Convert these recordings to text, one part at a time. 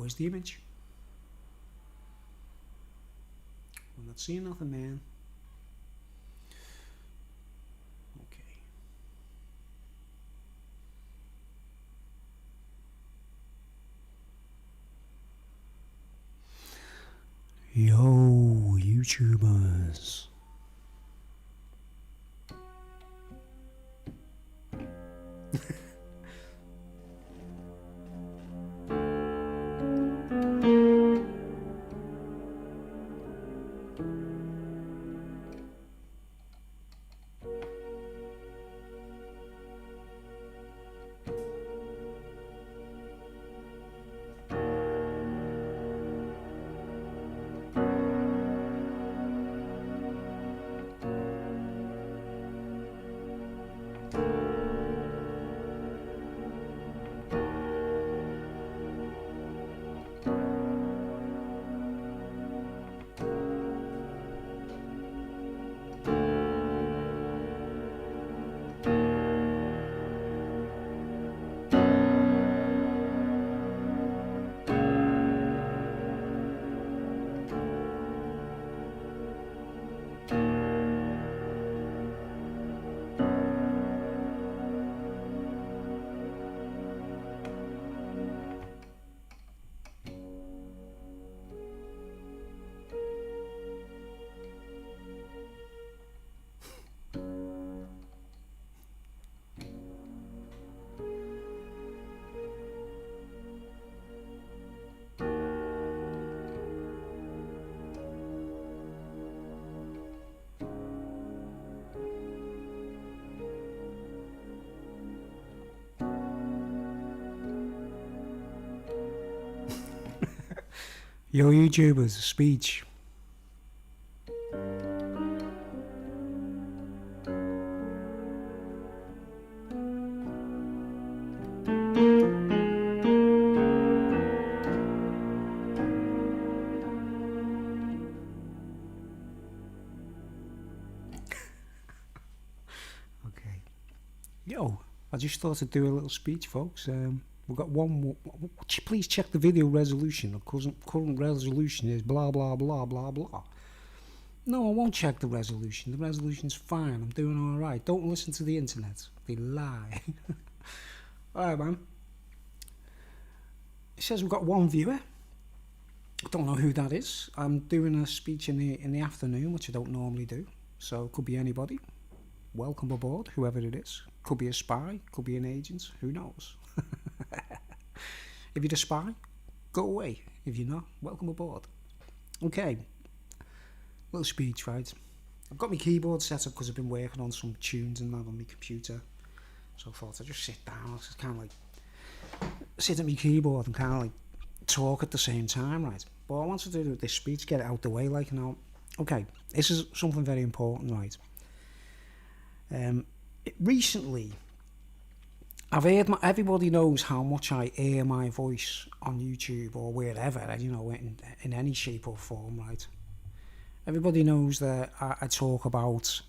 Where's the image? We're not seeing nothing, man. Okay. Yo, YouTubers. Yo, YouTubers, speech. Okay. Yo, I just thought I'd do a little speech, folks. We've got one more. Please check the video resolution. Of course, current resolution is blah, blah, blah, blah, blah. No, I won't check the resolution. The resolution's fine. I'm doing alright. Don't listen to the internet. They lie. Alright, man. It says we've got one viewer. I don't know who that is. I'm doing a speech in the afternoon, which I don't normally do. So it could be anybody. Welcome aboard, whoever it is. Could be a spy, could be an agent, who knows? If you're a spy, go away. If you're not, welcome aboard. Okay, little speech, right? I've got my keyboard set up because I've been working on some tunes and that on my computer. So I thought I'd just sit down, just kind of like sit at my keyboard and kind of like talk at the same time, right? But I wanted to do this speech, get it out the way, like, you know. Okay, this is something very important, right? Recently, I've heard everybody knows how much I air my voice on YouTube or wherever, you know, in any shape or form, right? Everybody knows that I talk about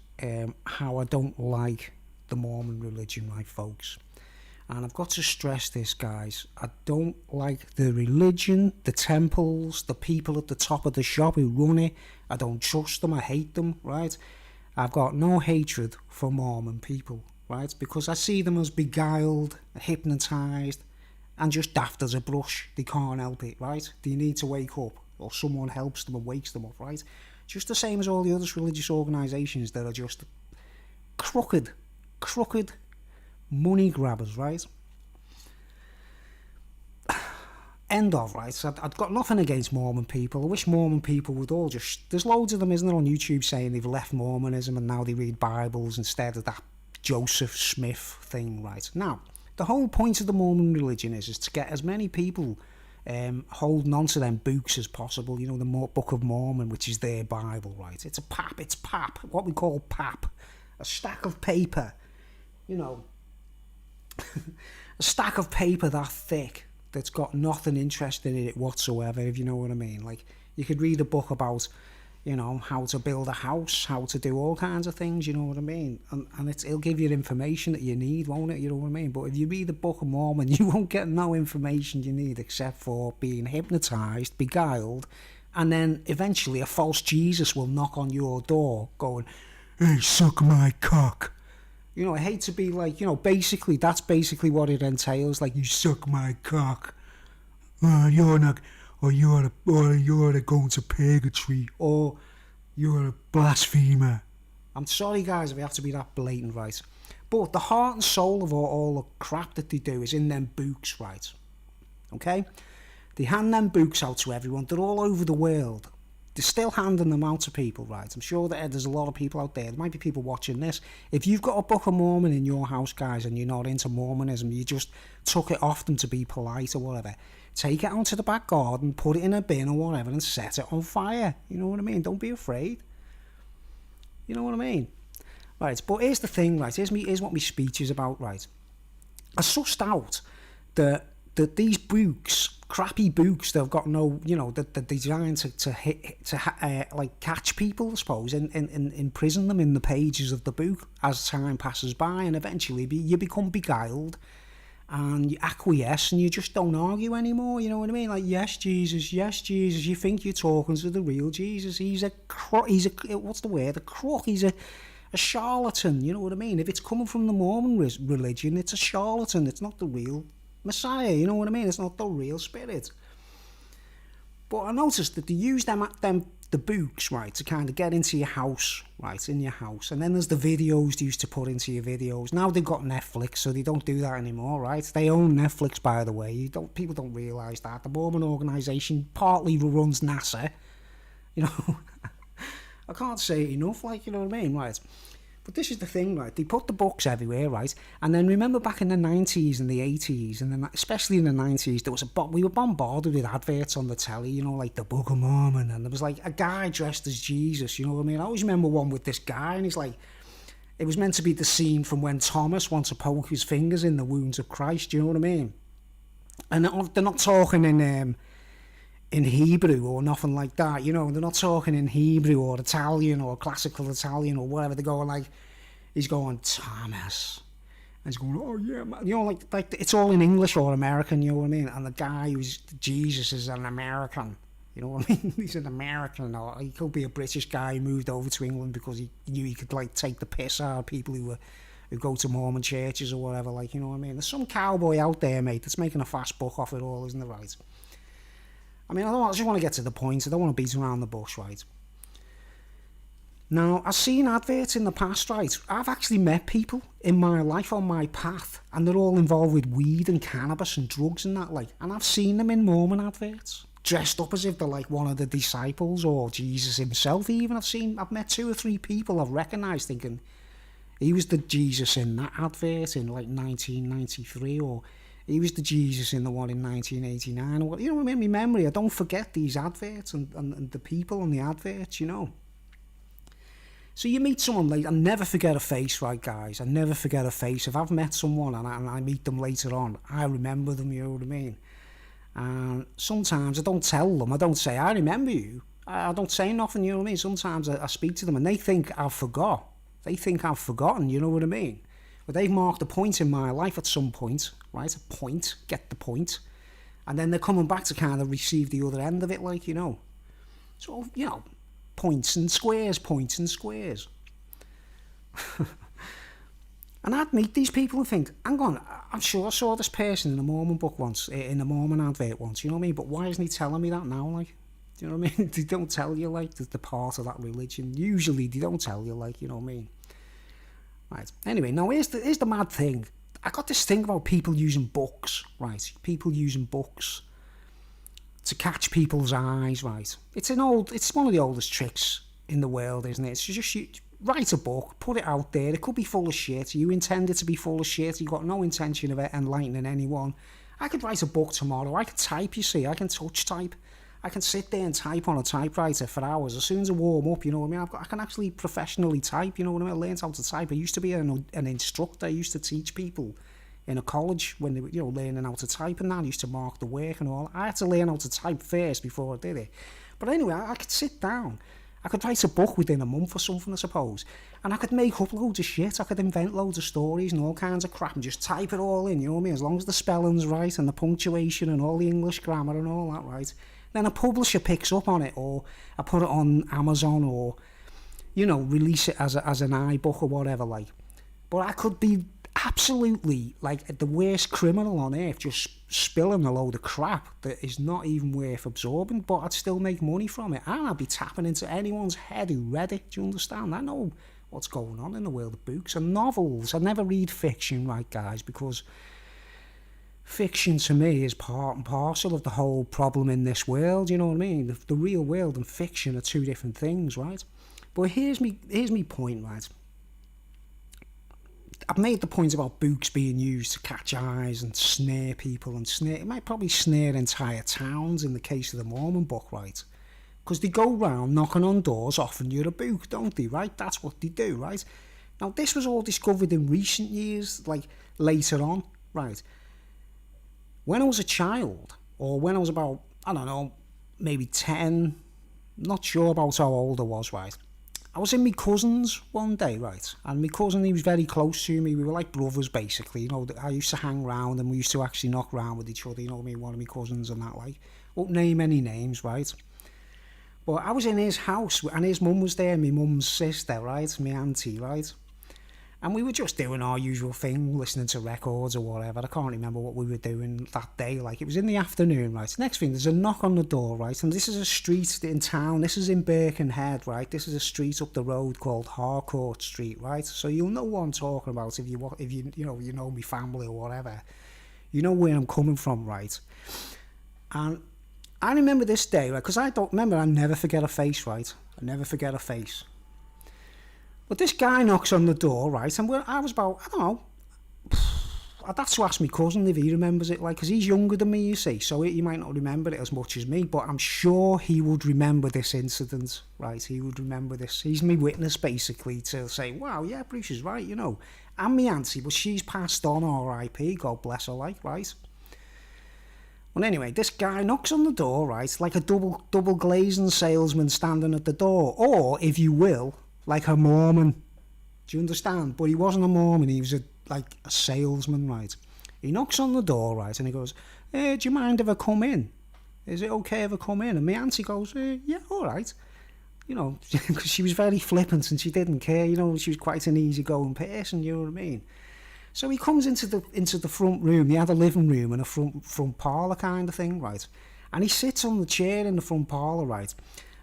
how I don't like the Mormon religion, right, folks? And I've got to stress this, guys. I don't like the religion, the temples, the people at the top of the shop who run it. I don't trust them. I hate them, right? I've got no hatred for Mormon people, right? Because I see them as beguiled, hypnotised, and just daft as a brush. They can't help it, right? They need to wake up, or someone helps them and wakes them up, right? Just the same as all the other religious organisations that are just crooked money grabbers, right? End of, right? So I've got nothing against Mormon people. I wish Mormon people would all just... There's loads of them, isn't there, on YouTube saying they've left Mormonism and now they read Bibles instead of that Joseph Smith thing, right? Now, the whole point of the Mormon religion is to get as many people holding on to them books as possible. You know, the Book of Mormon, which is their Bible, right? It's pap, what we call pap. A stack of paper, you know, a stack of paper that thick that's got nothing interesting in it whatsoever, if you know what I mean. Like, you could read a book about, you know, how to build a house, how to do all kinds of things, you know what I mean? And it'll give you information that you need, won't it, you know what I mean? But if you read the Book of Mormon, you won't get no information you need except for being hypnotised, beguiled, and then eventually a false Jesus will knock on your door going, "Hey, suck my cock." You know, I hate to be like, you know, basically, that's basically what it entails, like, "You suck my cock. You're not... or you're going to purgatory, or you're a blasphemer." I'm sorry, guys, if I have to be that blatant, right? But the heart and soul of all the crap that they do is in them books, right? Okay? They hand them books out to everyone. They're all over the world. They're still handing them out to people, right? I'm sure that there's a lot of people out there. There might be people watching this. If you've got a Book of Mormon in your house, guys, and you're not into Mormonism, you just took it off them to be polite or whatever, take it out to the back garden, put it in a bin or whatever, and set it on fire. You know what I mean? Don't be afraid. You know what I mean? Right, but here's the thing, right? Here's what my speech is about, right? I sussed out that these books, crappy books that have got no, you know, that they're designed to like catch people, I suppose, and imprison them in the pages of the book as time passes by, and eventually you become beguiled and you acquiesce and you just don't argue anymore, you know what I mean? Like, yes, Jesus, you think you're talking to the real Jesus. He's a what's the word? A crook. He's a charlatan, you know what I mean? If it's coming from the Mormon religion, it's a charlatan. It's not the real Messiah, you know what I mean? It's not the real spirit. But I noticed that they use the books, right, to kind of get into your house, right, in your house. And then there's the videos they used to put into your videos. Now they've got Netflix, so they don't do that anymore, right? They own Netflix, by the way. People don't realise that. The Mormon organisation partly runs NASA, you know. I can't say it enough, like, you know what I mean, right? But this is the thing, right? They put the books everywhere, right? And then remember back in the 90s and the 80s, and then especially in the 90s, we were bombarded with adverts on the telly, you know, like the Book of Mormon, and there was like a guy dressed as Jesus, you know what I mean? I always remember one with this guy, and he's like, it was meant to be the scene from when Thomas wants to poke his fingers in the wounds of Christ, you know what I mean? And they're not talking in Hebrew or nothing like that, you know. They're not talking in Hebrew or Italian or classical Italian or whatever. They're going like, he's going, "Thomas," and he's going, "Oh yeah, man," you know, like it's all in English or American, you know what I mean? And the guy who's Jesus is an American, you know what I mean? He's an American, or he could be a British guy who moved over to England because he knew he could like take the piss out of people who go to Mormon churches or whatever, like, you know what I mean? There's some cowboy out there, mate, that's making a fast buck off it all, isn't it, right? I mean, I just want to get to the point. I don't want to beat around the bush, right? Now, I've seen adverts in the past, right? I've actually met people in my life on my path, and they're all involved with weed and cannabis and drugs and that, like. And I've seen them in Mormon adverts, dressed up as if they're like one of the disciples or Jesus himself even. I've met 2 or 3 people I've recognised thinking, he was the Jesus in that advert in like 1993, or he was the Jesus in the one in 1989, or you know what I mean? My memory, I don't forget these adverts and the people on the adverts, you know. So you meet someone like, I never forget a face, right, guys? I never forget a face. If I've met someone and I meet them later on, I remember them, you know what I mean? And sometimes I don't tell them, I don't say, "I remember you." I don't say nothing, you know what I mean? Sometimes I speak to them and they think I've forgot. They think I've forgotten, you know what I mean? But they've marked a point in my life at some point, right? A point, get the point. And then they're coming back to kind of receive the other end of it, like, you know. So, you know, points and squares. And I'd meet these people and think, hang on, I'm sure I saw this person in a Mormon book once, in a Mormon advert once, you know what I mean? But why isn't he telling me that now, like? Do you know what I mean? They don't tell you, like, the part of that religion. Usually they don't tell you, like, you know what I mean? Right. Anyway, now here's the mad thing. I got this thing about people using books, right? People using books to catch people's eyes, right? It's one of the oldest tricks in the world, isn't it? It's just you write a book, put it out there. It could be full of shit. You intend it to be full of shit. You've got no intention of enlightening anyone. I could write a book tomorrow. I could type, you see. I can touch type. I can sit there and type on a typewriter for hours. As soon as I warm up, you know what I mean? I can actually professionally type, you know what I mean? I learned how to type. I used to be an instructor. I used to teach people in a college when they were, you know, learning how to type and that. I used to mark the work and all. I had to learn how to type first before I did it. But anyway, I could sit down I could write a book within a month or something, I suppose. And I could make up loads of shit. I could invent loads of stories and all kinds of crap and just type it all in, you know what I mean? As long as the spelling's right and the punctuation and all the English grammar and all that right. Then a publisher picks up on it, or I put it on Amazon, or, you know, release it as an iBook or whatever, like. But I could be absolutely, like, the worst criminal on earth, just spilling a load of crap that is not even worth absorbing, but I'd still make money from it, and I'd be tapping into anyone's head who read it. Do you understand? I know what's going on in the world of books and novels. I never read fiction, right, guys, because fiction to me is part and parcel of the whole problem in this world, you know what I mean? The real world and fiction are two different things, right? But here's me point, right? I've made the point about books being used to catch eyes and snare people, and it might probably snare entire towns in the case of the Mormon book, right? Because they go round knocking on doors offering you a book, don't they, right? That's what they do, right? Now, this was all discovered in recent years, like later on, right? When I was a child, or when I was about, I don't know, maybe 10, not sure about how old I was, right? I was in my cousin's one day, right? And my cousin, he was very close to me. We were like brothers, basically. You know, I used to hang round and we used to actually knock round with each other, you know what I mean? One of my cousins and that, like. Won't name any names, right? But I was in his house, and his mum was there, my mum's sister, right? My auntie, right? And we were just doing our usual thing, listening to records or whatever. I can't remember what we were doing that day. Like, it was in the afternoon, right? Next thing, there's a knock on the door, right? And this is a street in town. This is in Birkenhead, right? This is a street up the road called Harcourt Street, right? So you'll know what I'm talking about if you know my family or whatever. You know where I'm coming from, right? And I remember this day, right? Because I never forget a face, right? I never forget a face. But this guy knocks on the door, right, and I was about, I don't know, I'd have to ask my cousin if he remembers it, like, because he's younger than me, you see, so he might not remember it as much as me, but I'm sure he would remember this incident, right, he would remember this. He's my witness, basically, to say, wow, yeah, Bruce is right, you know. And my auntie, but she's passed on, R.I.P., God bless her, like, right. Well, anyway, this guy knocks on the door, right, like a double glazing salesman standing at the door, or, if you will, like a Mormon. Do you understand? But he wasn't a Mormon, he was a salesman, right? He knocks on the door, right, and he goes, do you mind if I come in? Is it okay if I come in? And my auntie goes, yeah, all right. You know, because she was very flippant and she didn't care, you know, she was quite an easygoing person, you know what I mean? So he comes into the front room. He had a living room and a front parlour kind of thing, right? And he sits on the chair in the front parlour, right?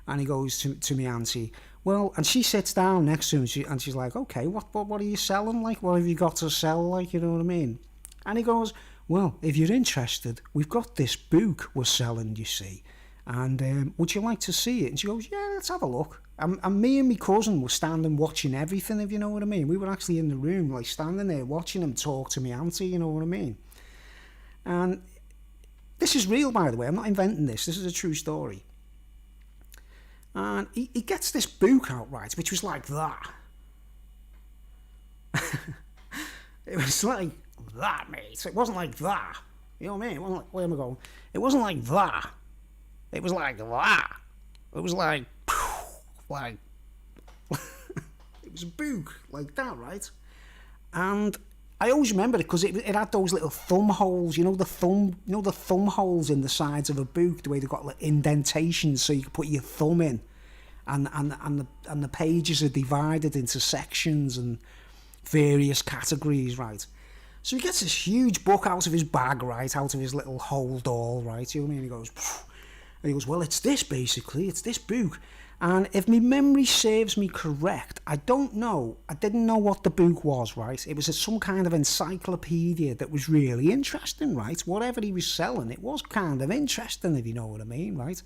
And he goes to my auntie, well, and she sits down next to him, and she's like, okay, what are you selling? Like, what have you got to sell? Like, you know what I mean? And he goes, well, if you're interested, we've got this book we're selling, you see. And would you like to see it? And she goes, yeah, let's have a look. And me and my cousin were standing watching everything, if you know what I mean. We were actually in the room, like, standing there watching him talk to my auntie, you know what I mean? And this is real, by the way. I'm not inventing this. This is a true story. And he gets this book out, right, which was like that. It was like that, mate. It wasn't like that. You know what I mean? It wasn't like, where am I going? It wasn't like that. It was like that. It was like it was a book like that, right? And I always remember it because it had those little thumb holes, you know the thumb holes in the sides of a book, the way they've got like indentations so you can put your thumb in, and the pages are divided into sections and various categories, right? So he gets this huge book out of his bag, right, out of his little hold all, right? You know what I mean? He goes, well, it's this basically, it's this book. And if my memory serves me correct, I didn't know what the book was, right? It was some kind of encyclopedia that was really interesting, right? Whatever he was selling, it was kind of interesting, if you know what I mean, right?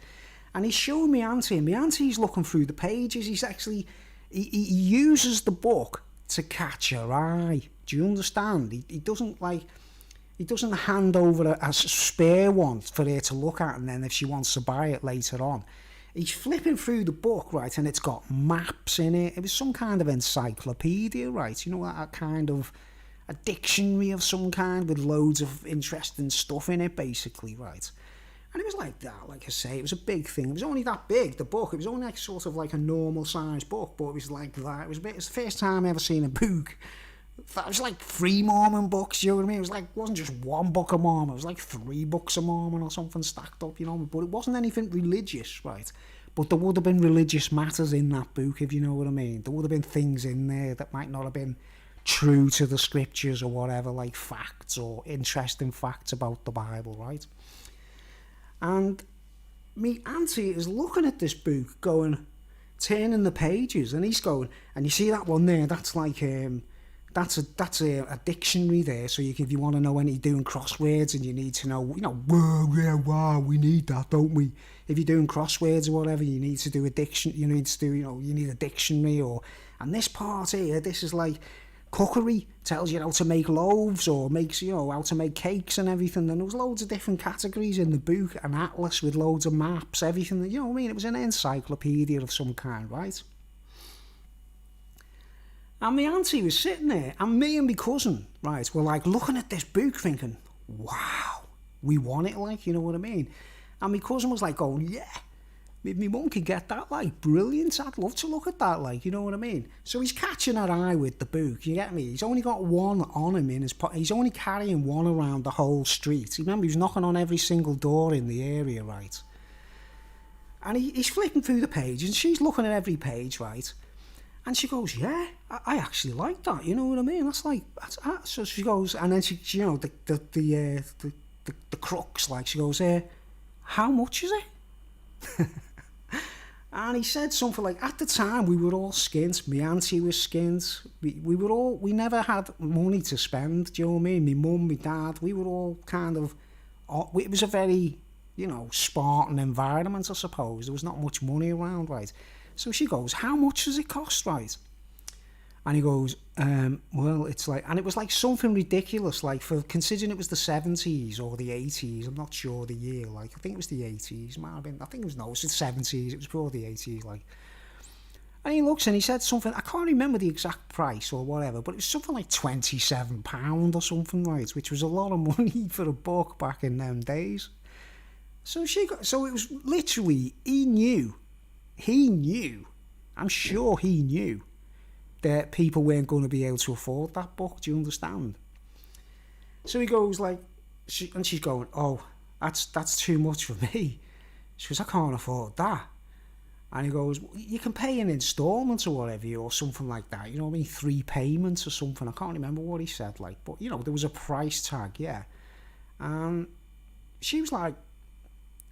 And he's showing me auntie, and my auntie's looking through the pages. He's actually, he uses the book to catch her eye. Do you understand? He doesn't hand over a spare one for her to look at, and then if she wants to buy it later on. He's flipping through the book, right, and it's got maps in it. It was some kind of encyclopedia, right? You know, a kind of a dictionary of some kind with loads of interesting stuff in it, basically, right? And it was like that, like I say, it was a big thing. It was only that big, the book. It was only like sort of like a normal sized book, but it was like that. It was the first time I ever seen a book. It was like 3 Mormon books, you know what I mean? It was like, it wasn't just one book of Mormon, it was like 3 books of Mormon or something stacked up, you know. But it wasn't anything religious, right? But there would have been religious matters in that book, if you know what I mean. There would have been things in there that might not have been true to the scriptures or whatever, like facts or interesting facts about the Bible, right? And me auntie is looking at this book going, turning the pages, and he's going, and you see that one there, that's like that's a dictionary there. So if you want to know when you're doing crosswords and you need to know, wow, we need that, don't we? If you're doing crosswords or whatever, you need to do a you need a dictionary. And this part here, this is like cookery, tells you how to make loaves or makes, how to make cakes and everything. And there was loads of different categories in the book, an atlas with loads of maps, everything. You know what I mean? It was an encyclopedia of some kind, right? And my auntie was sitting there, and me and my cousin, right, were like looking at this book thinking, wow, we want it, like, you know what I mean? And my cousin was like going, yeah, my mum could get that, like, brilliant, I'd love to look at that, like, you know what I mean? So he's catching her eye with the book, you get me? He's only got one on him in his pocket, he's only carrying one around the whole street. Remember, he was knocking on every single door in the area, right? And he's flipping through the page, and she's looking at every page, right? And she goes, yeah, I actually like that, you know what I mean? So she goes, and then she the crux, like, she goes, how much is it? And he said something like, at the time we were all skint, my auntie was skint, we never had money to spend, do you know what I mean? My mum, my dad, we were all kind of, it was a very, Spartan environment, I suppose. There was not much money around, right? So she goes, how much does it cost, right? And he goes, well, it's like, and it was like something ridiculous, like, for considering it was the 70s or the 80s, I'm not sure the year, like, I think it was the 80s, might have been, I think it was, no, it was the 70s, it was before the 80s, like. And he looks and he said something, I can't remember the exact price or whatever, but it was something like £27 or something, right, which was a lot of money for a book back in them days. So it was literally, he knew, I'm sure he knew that people weren't going to be able to afford that book, do you understand? So he goes like, and she's going, oh, that's too much for me. She goes, I can't afford that. And he goes, well, you can pay in installments or whatever, or something like that, you know what I mean, 3 payments or something, I can't remember what he said, like, but, there was a price tag, yeah. And she was like,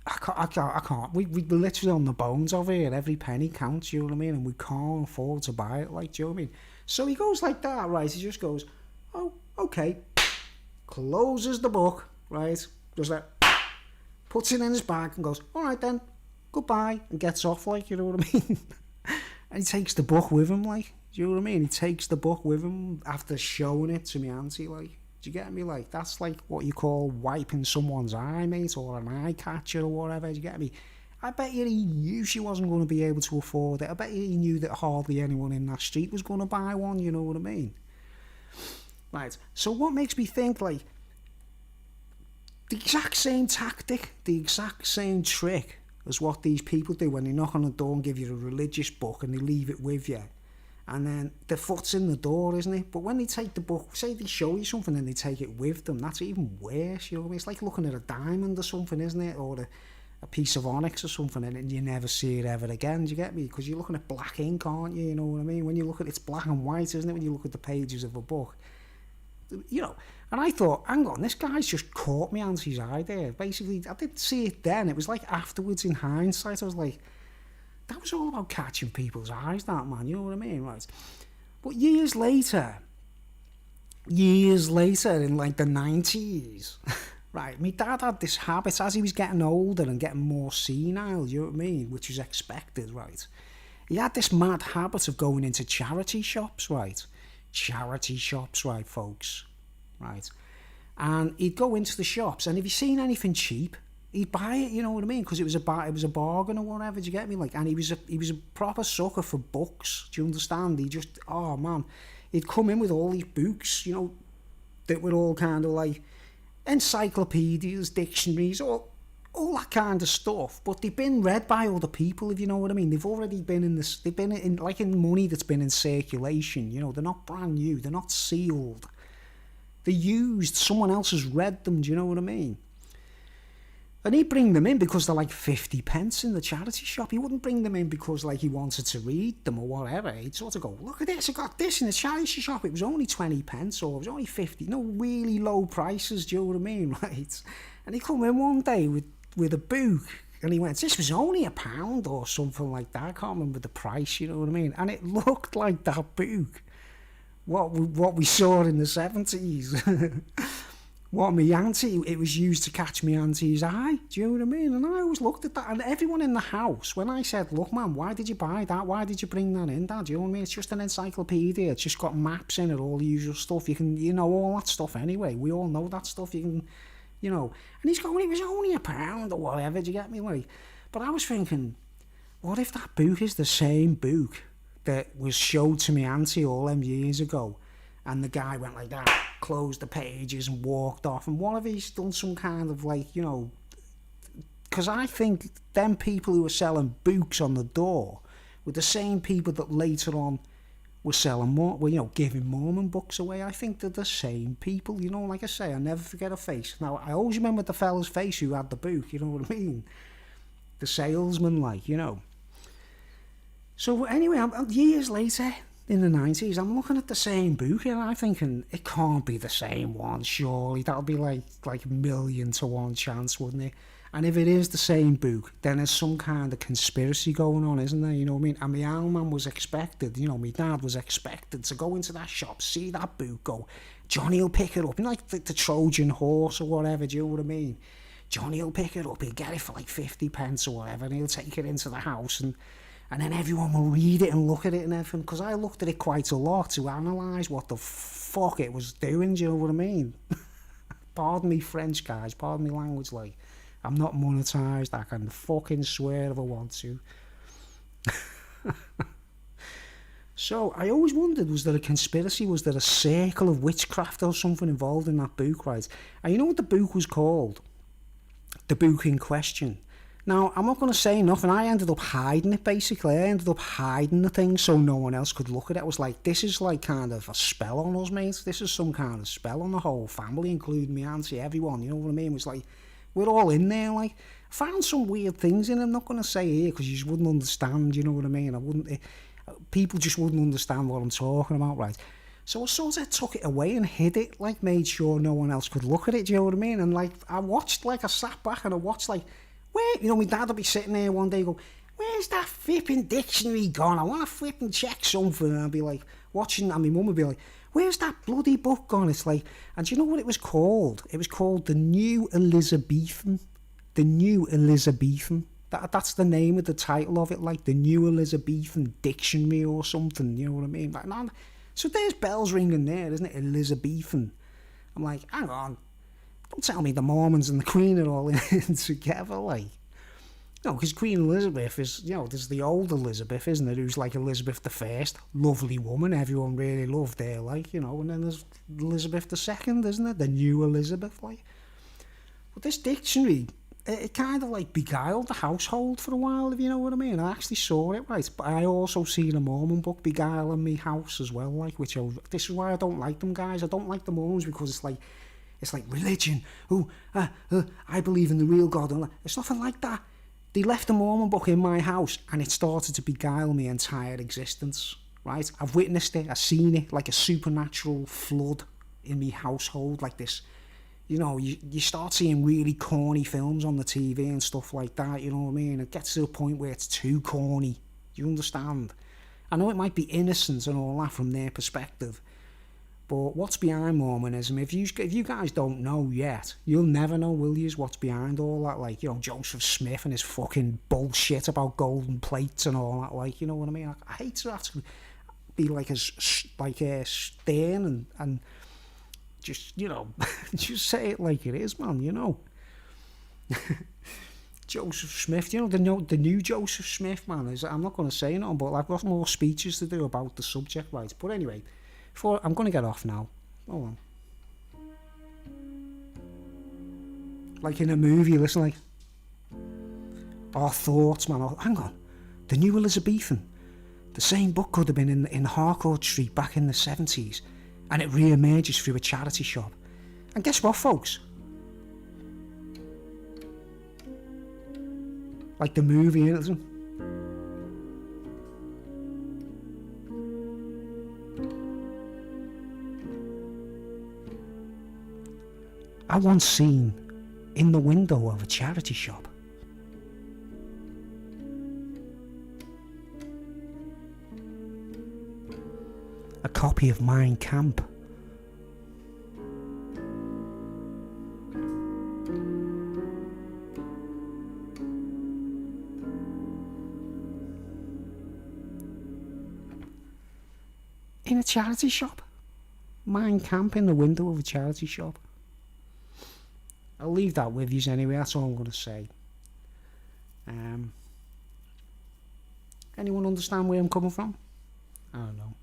I can't. We're literally on the bones of it. Every penny counts, you know what I mean? And we can't afford to buy it, like, do you know what I mean? So he goes like that, right? He just goes, oh, okay. Closes the book, right? Just like, puts it in his bag and goes, all right then, goodbye. And gets off, like, you know what I mean? And he takes the book with him, like, do you know what I mean? He takes the book with him after showing it to me auntie, like. Do you get me? Like, that's like what you call wiping someone's eye, mate, or an eye catcher or whatever. Do you get me? I bet you he knew she wasn't going to be able to afford it. I bet you he knew that hardly anyone in that street was going to buy one, you know what I mean? Right, so what makes me think, like, the exact same tactic, the exact same trick as what these people do when they knock on the door and give you a religious book and they leave it with you. And then the foot's in the door, isn't it? But when they take the book, say they show you something and they take it with them, that's even worse, you know what I mean? It's like looking at a diamond or something, isn't it? Or a piece of onyx or something, and you never see it ever again, do you get me? Because you're looking at black ink, aren't you? You know what I mean? When you look at it's black and white, isn't it? When you look at the pages of a book. And I thought, hang on, this guy's just caught me auntie's eye there. Basically, I didn't see it then. It was like afterwards in hindsight, I was like, that was all about catching people's eyes, that, man, you know what I mean, right? But years later, in like the 90s, right, my dad had this habit as he was getting older and getting more senile, you know what I mean, which was expected, right? He had this mad habit of going into charity shops, right? Charity shops, right, folks, right? And he'd go into the shops, and if he seen anything cheap, he'd buy it, you know what I mean? Because it was a bargain or whatever, do you get me? Like, and he was a proper sucker for books, do you understand? He just, oh man, he'd come in with all these books, you know, that were all kind of like encyclopedias, dictionaries, all that kind of stuff. But they've been read by other people, if you know what I mean. They've already been in this. They've been in like in money that's been in circulation. You know, they're not brand new. They're not sealed. They're used. Someone else has read them. Do you know what I mean? And he'd bring them in because they're like 50 pence in the charity shop. He wouldn't bring them in because like he wanted to read them or whatever. He'd sort of go, look at this, I got this in the charity shop. It was only 20 pence or it was only 50. No, really low prices, do you know what I mean? Right? And he come in one day with a book and he went, this was only £1 or something like that. I can't remember the price, you know what I mean? And it looked like that book. What we saw in the 70s. What me auntie, it was used to catch me auntie's eye. Do you know what I mean? And I always looked at that. And everyone in the house, when I said, look, man, why did you buy that? Why did you bring that in, Dad? Do you know what I mean? It's just an encyclopedia. It's just got maps in it, all the usual stuff. You can, you know, all that stuff anyway. We all know that stuff. You can, you know. And he's going, it was only £1 or whatever. Do you get me? Like, but I was thinking, what if that book is the same book that was showed to me auntie all them years ago? And the guy went like that, closed the pages and walked off. And what if he's done some kind of like, you know... Because I think them people who were selling books on the door were the same people that later on were selling more, well, you know, giving Mormon books away. I think they're the same people, you know, like I say, I never forget a face. Now, I always remember the fella's face who had the book, you know what I mean? The salesman, like, you know. So anyway, years later... in the 90s, I'm looking at the same book and I'm thinking, it can't be the same one, surely. That'll be like a 1,000,000 to 1 chance, wouldn't it? And if it is the same book, then there's some kind of conspiracy going on, isn't there? You know what I mean? And my old man was expected, you know, my dad was expected to go into that shop, see that book, go, Johnny will pick it up, you know, like the Trojan horse or whatever, do you know what I mean? Johnny will pick it up, he'll get it for like 50 pence or whatever, and he'll take it into the house and then everyone will read it and look at it and everything. Because I looked at it quite a lot to analyse what the fuck it was doing, do you know what I mean? Pardon me French, guys, pardon me language, like, I'm not monetised, I can fucking swear if I want to. So, I always wondered, was there a conspiracy, was there a circle of witchcraft or something involved in that book, right? And you know what the book was called? The book in question. Now, I'm not going to say nothing. I ended up hiding it, basically. I ended up hiding the thing so no one else could look at it. I was like, this is like kind of a spell on us, mate. This is some kind of spell on the whole family, including me auntie, everyone. You know what I mean? It was like, we're all in there. Like, I found some weird things in it. I'm not going to say here because you just wouldn't understand, you know what I mean? People just wouldn't understand what I'm talking about, right? So I sort of took it away and hid it, like made sure no one else could look at it, do you know what I mean? And like, I sat back and I watched like, where, you know, my dad would be sitting there one day and go, where's that flipping dictionary gone? I want to flipping check something. And I'd be like, watching, and my mum would be like, where's that bloody book gone? It's like, and do you know what it was called? It was called The New Elizabethan. The New Elizabethan. That's the name of the title of it, like The New Elizabethan Dictionary or something, you know what I mean? Like, man, so there's bells ringing there, isn't it? Elizabethan. I'm like, hang on. Don't tell me the Mormons and the Queen are all in together, like. No, because Queen Elizabeth is, you know, there's the old Elizabeth, isn't it, who's like Elizabeth I, lovely woman, everyone really loved her, like, you know, and then there's Elizabeth II, isn't it, the new Elizabeth, like. But this dictionary, it kind of like beguiled the household for a while, if you know what I mean. I actually saw it, right, but I also seen a Mormon book beguiling me house as well, like, this is why I don't like them, guys. I don't like the Mormons because it's like religion. I believe in the real God. It's nothing like that. They left a Mormon book in my house and it started to beguile my entire existence, right? I've witnessed it, I've seen it, like a supernatural flood in my household, like this. You know, you start seeing really corny films on the TV and stuff like that, you know what I mean? It gets to a point where it's too corny. Do you understand? I know it might be innocent and all that from their perspective, but what's behind Mormonism, if you guys don't know yet, you'll never know, will you, what's behind all that, like, you know, Joseph Smith and his fucking bullshit about golden plates and all that, like, you know what I mean? I hate to have to be like a stern and just, you know, just say it like it is, man, you know. Joseph Smith, you know, the new Joseph Smith, man, I'm not going to say nothing, but I've got more speeches to do about the subject, right? But anyway, I'm going to get off now. Hold on. Like in a movie, listen, like, Our thoughts, man. Oh, hang on. The New Elizabethan. The same book could have been in Harcourt Street back in the 70s, and it re-emerges through a charity shop. And guess what, folks? Like the movie, isn't it? I once seen in the window of a charity shop a copy of Mein Kampf. In a charity shop. Mein Kampf in the window of a charity shop. I'll leave that with you anyway, that's all I'm going to say. Anyone understand where I'm coming from? I don't know.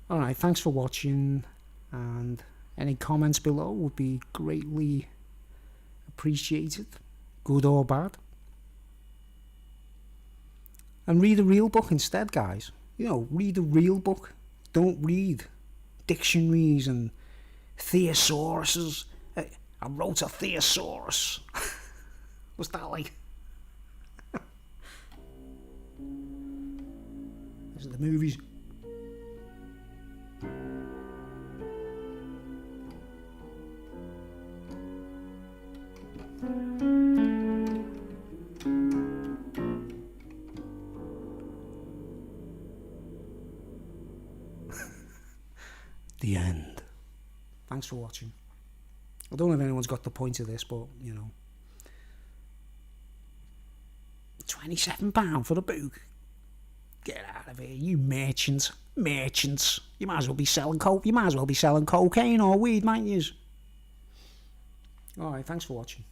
Alright, thanks for watching, and any comments below would be greatly appreciated, good or bad. And read a real book instead, guys. You know, read a real book. Don't read dictionaries and thesauruses. I wrote a thesaurus. What's that like? These are the movies. The end. Thanks for watching. I don't know if anyone's got the point of this, but, you know. £27 for the book. Get out of here, you merchants. Merchants. You might as well be selling coke. You might as well be selling cocaine or weed, mightn't you? Alright, thanks for watching.